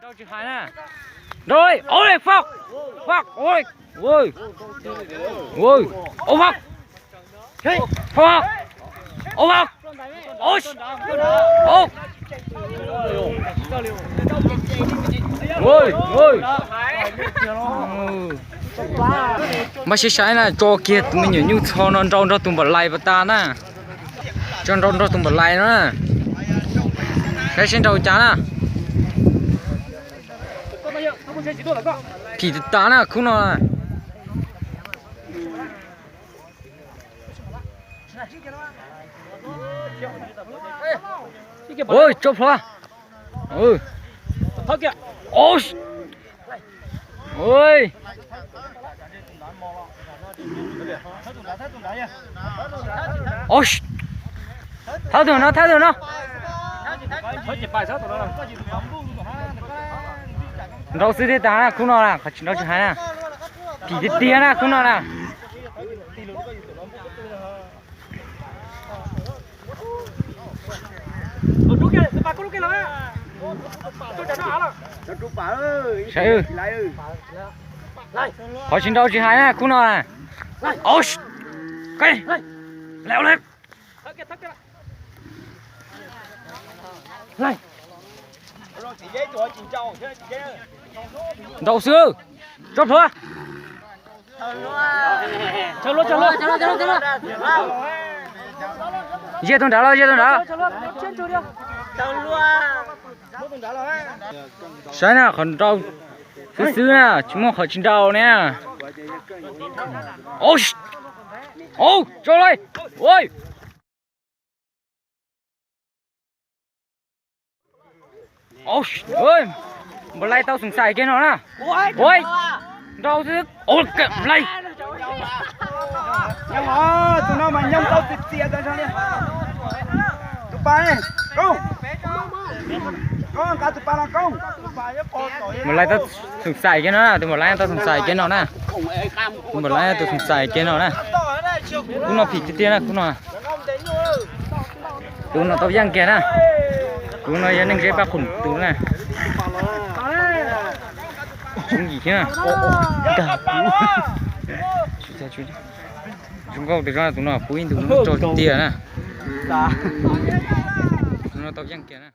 Đâu chữ hai nè. Rồi, ôi phọc. Phọc, ôi. Ôi. Ôi. Ô phọc. Phọc. Ô phọc. Ôi. Ô. Ôi, ôi. Mà sẽ sai nè, cho kia tụi mình như cho nó trong tụi mình lại vào ta nè. Trong tụi mình lại nữa nè. Cái xin đầu chán à. Thì ta nè, không nào nè. Ôi, chụp hoa. Ừ. Ôi. Ôi. Ôi. Tháo thường nó. Đâu xí thế ta không nào nè, đâu chỉ hai nè. Thì tiền nè, không nào nè. Sai ư. Hỏi xin đâu chỉ hai nè, không nào nè. Ôi. Cái. Leo lên. Này. Đầu sư. Chốt thôi. Chờ luôn. Dê tôi đá. Sai nè, còn đâu. Sư nè, chúng nó khỏi chín đầu nè. Ôi. Ô, cho đây. Ôi. Ôi, ơi. Một lay tao sùng sài kia nó nè. Ôi. Đâu chứ. Ôi, cái lay. Nhưng mà tụi nó mà nhâm tao tiệt ra sao đi. Tụi ba này, công. Con cá tụi ba là công. Một lay tao sùng sài kia nó nè, một lay tao sùng sài kia nó nè. Một lay tao sùng sài kia nó nè. Cũng nó phì tiền nè, cũng nó. Cũng nó tao giang kia nè. Cũng nó dân cái ba khủng tú nè. Chúng gì chứ? Chú. Chúng câu được ra tụi nó phun tụi nó cho tiền nè. Tụi nó tao giang kia nè.